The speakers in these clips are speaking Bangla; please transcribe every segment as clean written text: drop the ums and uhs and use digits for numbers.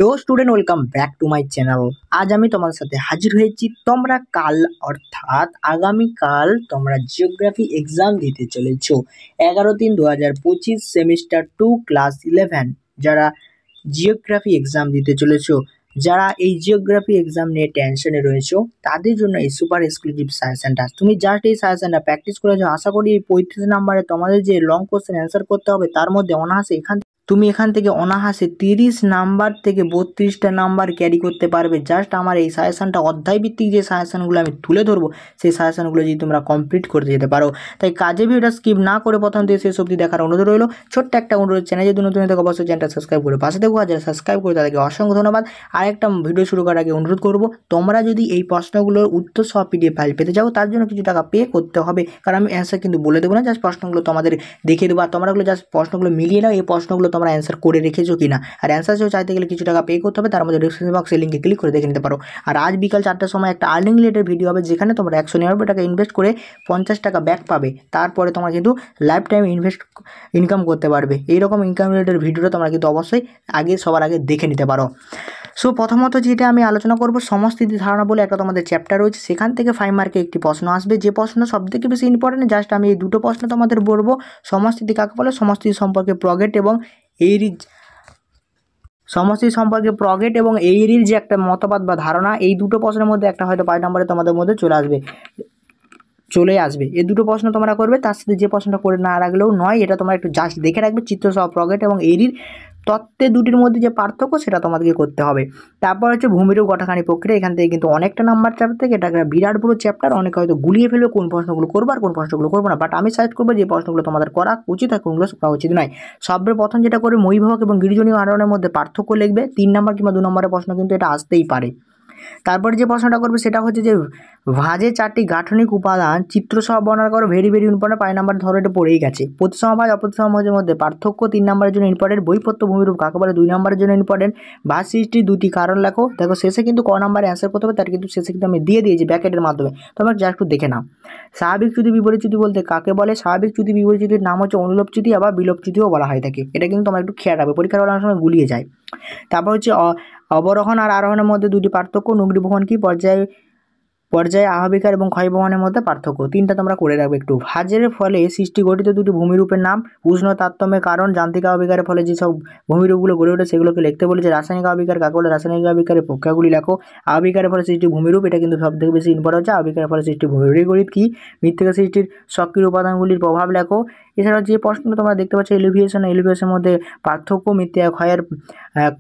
তো student welcome back to my channel. আজ আমি তোমাদের সাথে হাজির হয়েছি। তোমরা কাল অর্থাৎ আগামীকাল তোমরা জিওগ্রাফি এক্সাম দিতে চলেছ 11/3/2025 সেমিস্টার 2 ক্লাস 11। যারা জিওগ্রাফি এক্সাম দিতে চলেছ, যারা এই জিওগ্রাফি এক্সাম নিয়ে টেনশনে রয়েছো, তাদের জন্য এই সুপার এক্সক্লুসিভ সাজেশনটা। তুমি জাস্ট এই সাজেশনটা প্র্যাকটিস করেছো, আশা করি এই 35 নাম্বারে তোমাদের যে লং কোশ্চেন অ্যান্সার করতে হবে তার মধ্যে অনায়াসে তুমি এখান থেকে অনায়াসে 30 নাম্বার থেকে 32টা নাম্বার ক্যারি করতে পারবে। জাস্ট আমার এই সাজেশনটা অধ্যায় ভিত্তিক যে সাজেশনগুলো আমি তুলে ধরবো, সেই সাজেশনগুলো যদি তোমরা কমপ্লিট করতে যেতে পারো, তাই কাজে ভিডিওটা স্কিপ না করে প্রথম থেকে শেষ অবধি দেখার অনুরোধ রইলো। ছোট্ট একটা অনুরোধ, চ্যানেল যদি নতুন থেকে অবশ্যই চ্যানেলটা সাবস্ক্রাইব করে পাশে দেখো, আর যারা সাবস্ক্রাইব করে তাদেরকে অসংখ্য ধন্যবাদ। আর একটা ভিডিও শুরু করার আগে অনুরোধ করবো, তোমরা যদি এই প্রশ্নগুলোর উত্তর সহ পিডিএফ ফাইল পেতে যাও, তার জন্য কিছু টাকা পে করতে হবে। কারণ আমি অ্যান্সার কিন্তু বলে দেবো না, জাস্ট প্রশ্নগুলো তোমাদের দেখিয়ে দেবো, আর তোমরাগুলো জাস্ট প্রশ্নগুলো মিলিয়ে নাও এই প্রশ্নগুলো তোমরা অ্যান্সার করে রেখেছো কিনা। আর অ্যান্সার সহ চাইতে গেলে কিছু টাকা পে করতে হবে, তার মধ্যে ডিসক্রিপশন বক্সে লিঙ্কে ক্লিক করে দেখে নিতে পারো। আর আজ বিকাল 4টার সময় একটা আর্নিং রিলেটেড ভিডিও হবে, যেখানে তোমরা 199 টাকা ইনভেস্ট করে 50 টাকা ব্যাক পাবে। তারপরে তোমরা কিন্তু লাইফ টাইম ইনকাম করতে পারবে। এইরকম ইনকাম রিলেটেড ভিডিওটা তোমরা কিন্তু অবশ্যই সবার আগে দেখে নিতে পারো। সো প্রথমত যেটা আমি আলোচনা করব, সমস্থিতি ধারণা বলে একটা তোমাদের চ্যাপ্টার রয়েছে, সেখান থেকে 5 মার্কে একটি প্রশ্ন আসবে, যে প্রশ্ন সবথেকে বেশি ইম্পর্টেন্ট। জাস্ট আমি এই দুটো প্রশ্ন তোমাদের বলবো। সমস্থিতি কাকে বলে, সমস্থিতি সম্পর্কে প্রগেট এবং এইরির যে একটা মতবাদ বা ধারণা, এই দুটো প্রশ্নের মধ্যে একটা হয়তো 5 নম্বরে তোমাদের মধ্যে চলে আসবে। এই দুটো প্রশ্ন তোমরা করবে, তার সাথে যে প্রশ্নটা করে না রাখলেও নয়, এটা তোমরা একটু জাস্ট দেখে রাখবে। চিত্র সহ প্রগেট এবং এরির তত্ত্বে দুটির মধ্যে যে পার্থক্য, সেটা তোমাদেরকে করতে হবে। তারপর হচ্ছে ভূমিরূপ গঠনকারী প্রক্রিয়া। এখান থেকে কিন্তু অনেকটা নাম্বার চ্যাপ্টার থেকে, এটা একটা বিরাট বড় চ্যাপ্টার। অনেকে হয়তো গুলিয়ে ফেলবে কোন প্রশ্নগুলো করবো আর কোন প্রশ্নগুলো করবো না, বাট আমি সাজেস্ট করবো যে প্রশ্নগুলো তোমাদের করা উচিত আর কোনগুলো করা উচিত নয়। সর্বপ্রথম যেটা করে, মহীভবক এবং গিরিজনীয় আরোহণের মধ্যে পার্থক্য লিখবে। 3 নম্বর কিংবা 2 নম্বরের প্রশ্ন কিন্তু এটা আসতেই পারে। তারপরে যে প্রশ্নটা করবে সেটা হচ্ছে যে ভাঁজে 4টি গাঠনিক উপাদান চিত্রসহ বর্ণনা করো। Very important. 5 নাম্বার ধরো, এটা পড়েই গেছে। প্রতিসম ভাঁজ অপ্রতিসম ভাঁজের মধ্যে পার্থক্য 3 নম্বরের জন্য ইম্পর্টেন্ট। বৈপত্য ভূমিরূপ কাকে বলে 2 নম্বরের জন্য ইম্পর্টেন্ট। ভাঁজ সৃষ্টির 2টি কারণ লেখো। দেখো শেষে কিন্তু ক নাম্বারে অ্যান্সার করতে হবে, তার কিন্তু শেষে কিন্তু আমি দিয়ে দিয়েছি ব্যাকেটের মাধ্যমে, তোমরা যা একটু দেখে নাও। স্বাভাবিক চ্যুতি বিপরীত চ্যুতি বলতে কাকে বলে, স্বাভাবিক চ্যুতি বিপরীত চ্যুতির নাম হচ্ছে অনুলোপ চ্যুতি, আবার বিলোপ চ্যুতিও বলা হয় থাকে। এটা কিন্তু তোমরা একটু খেয়াল রাখবে, পরীক্ষার অনেক সময় গুলিয়ে যায়। তারপর হচ্ছে অবরোহণ আর আরোহণের মধ্যে 2টি পার্থক্য। নগ্রীভবন কি, পর্যায়ে আহবিকার এবং ক্ষয়বহনের মধ্যে পার্থক্য। 3টা তোমরা করে রাখবে একটু। ভাঁজের ফলে সৃষ্টি গঠিত 2টি ভূমিরূপের নাম। উষ্ণ তারতম্যের কারণ। যান্ত্রিক আহবিকারের ফলে যেসব ভূমিরূপগুলো গড়ে ওঠে সেগুলোকে লিখতে বলেছে। রাসায়নিক আহবিকার কাকে বলে, রাসায়নিক আহবিকারের প্রক্রিয়াগুলি লেখো। আহবিকারের ফলে সৃষ্টি ভূমিরূপ, এটা কিন্তু সব থেকে বেশি ইম্পর্টেন্ট হচ্ছে। আহবিকারের ফলে সৃষ্টি ভূমিরূপ গণিত কি, মৃত্তিকা সৃষ্টির সক্রিয় উপাদানগুলির প্রভাব লেখো। এছাড়াও যে প্রশ্নটা তোমরা দেখতে পাচ্ছ, এলিভেশনের মধ্যে পার্থক্য, মৃত্তিকা ক্ষয়ের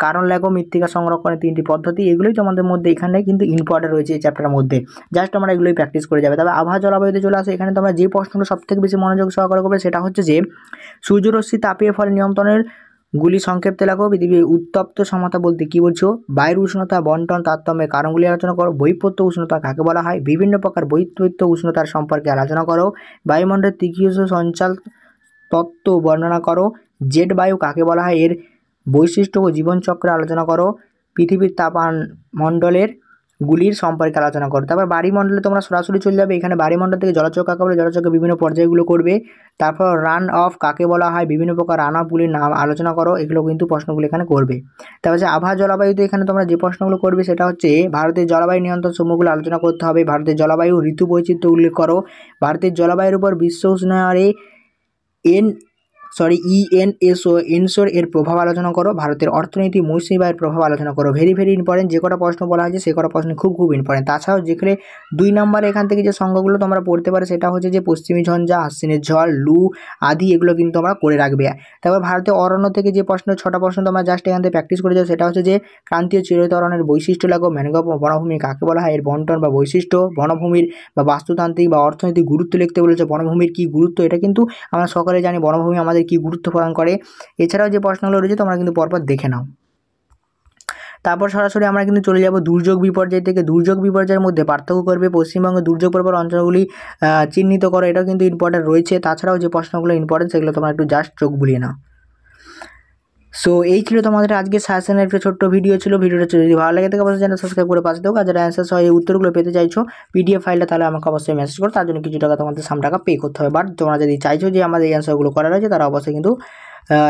কারণ লেখো, মৃত্তিকা সংরক্ষণের 3টি পদ্ধতি। এগুলোই তোমাদের মধ্যে এখানে কিন্তু ইম্পর্টেন্ট রয়েছে এই চ্যাপ্টারের মধ্যে। জাস্ট তোমরা এগুলোই প্র্যাকটিস করে যাবে। তবে আবহাওয়া জলবায়ুতে চলে আসে। এখানে তোমরা যে প্রশ্নটা সবথেকে বেশি মনোযোগ সহকারে করবে সেটা হচ্ছে যে সূর্যরশ্মি তাপীয় ফলে নিয়ন্ত্রণের গুলি সংক্ষেপে লেখো। পৃথিবীর উত্তপ্ত সমতা বলতে কি বলছো, বায়ুর উষ্ণতা বন্টন তারতম্যের কারণগুলি আলোচনা করো। বৈপত্য উষ্ণতা কাকে বলা হয়, বিভিন্ন প্রকার বৈপত্য উষ্ণতার সম্পর্কে আলোচনা করো। বায়ুমণ্ডলের ত্রিকীয় সঞ্চাল তত্ত্ব বর্ণনা করো। জেট বায়ু কাকে বলা হয়, এর বৈশিষ্ট্য ও জীবনচক্রে আলোচনা করো। পৃথিবীর তাপমণ্ডলের গুলির সম্পর্কে আলোচনা করো। তারপর বাড়িমণ্ডলে তোমরা সরাসরি চলে যাবে। এখানে বাড়িমণ্ডল থেকে জলচক্র কাকে বলে, জলচক্রের বিভিন্ন পর্যায়গুলো করবে। তারপর রান অফ কাকে বলা হয়, বিভিন্ন প্রকার রান অফগুলির নাম আলোচনা করো। এগুলো কিন্তু প্রশ্নগুলো এখানে করবে। তারপর হচ্ছে আবহাওয়া জলবায়ুতে এখানে তোমরা যে প্রশ্নগুলো করবে সেটা হচ্ছে ভারতের জলবায়ু নিয়ন্ত্রণ সমূহগুলো আলোচনা করতে হবে। ভারতের জলবায়ু ঋতু বৈচিত্র্য উল্লেখ করো। ভারতের জলবায়ুর উপর বিশ্ব উষ্ণায়নে এনসোর এর প্রভাব আলোচনা করো। ভারতের অর্থনীতি মৌসুমী বায়ুর প্রভাব আলোচনা করো। Very important. যে কটা প্রশ্ন বলা হয়েছে সে কটা প্রশ্ন খুব ইম্পর্টেন্ট। তাছাড়াও যেখানে 2 নম্বরে এখান থেকে যে সংজ্ঞাগুলো তোমরা পড়তে পারো সেটা হচ্ছে যে পশ্চিমী ঝঞ্ঝা, আশ্বিনের ঝড়, লু আদি, এগুলো কিন্তু তোমরা করে রাখবে। তারপর ভারতের অরণ্য থেকে যে 6টা প্রশ্ন তোমরা জাস্ট এখান থেকে প্র্যাকটিস করে যাও, সেটা হচ্ছে যে ক্রান্তীয় চিরহরিত অরণ্যের বৈশিষ্ট্য লেখো। ম্যানগ্রোভ বনভূমি কাকে বলা হয়, এর বন্টন বা বৈশিষ্ট্য। বনভূমির বা বাস্তুতান্ত্রিক বা অর্থনৈতিক গুরুত্ব লিখতে বলেছে। বনভূমির কী গুরুত্ব, এটা কিন্তু আমরা সকলে জানি বনভূমি আমাদের কী গুরুত্ব প্রদান করে। এছাড়াও যে প্রশ্নগুলো রয়েছে তোমরা কিন্তু পরপর দেখে নাও। তারপর সরাসরি আমরা কিন্তু চলে যাব দুর্যোগ বিপর্যয় থেকে। দুর্যোগ বিপর্যয়ের মধ্যে পার্থক্য করবে। পশ্চিমবঙ্গে দুর্যোগ প্রবণ অঞ্চলগুলি চিহ্নিত করো, এটাও কিন্তু ইম্পর্টেন্ট রয়েছে। তাছাড়াও যে প্রশ্নগুলো ইম্পর্টেন্ট সেগুলো তোমরা একটু জাস্ট চোখ বুলিয়ে নাও। সো এই ছিল তোমাদের আজকে সাজেশনের একটা ছোট্ট ভিডিও ছিল। ভিডিওটা যদি ভালো লাগে থাকে অবশ্যই চ্যানেল সাবস্ক্রাইব করে পাশে দাও। আর যারা অ্যান্সার সহ এই উত্তরগুলো পেতে চাইছো পিডিএফ ফাইলটা, তাহলে আমাকে অবশ্যই মেসেজ করো। তার জন্য কিছু টাকা তোমাদের টাকা পে করতে হবে। বাট তোমরা যদি চাইছো যে আমাদের এই অ্যান্সারগুলো করা রয়েছে, তারা অবশ্যই কিন্তু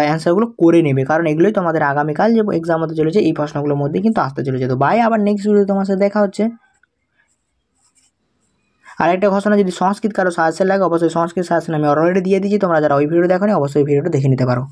অ্যান্সারগুলো করে নেবে, কারণ এগুলোই তোমাদের আগামীকাল যে এক্সাম হতে চলেছে এই প্রশ্নগুলোর মধ্যে কিন্তু আসতে চলেছে। তো বাই, আবার নেক্সট ভিডিও তোমার সাথে দেখা হচ্ছে। আরেকটা ঘোষণা, যদি সংস্কৃত কারো সাজেশন লাগে অবশ্যই সংস্কৃত সাজেশন আমি অলরেডি দিয়ে দিয়েছি, তোমরা যারা ওই ভিডিও দেখো অবশ্যই ভিডিওটা দেখে নিতে পারো।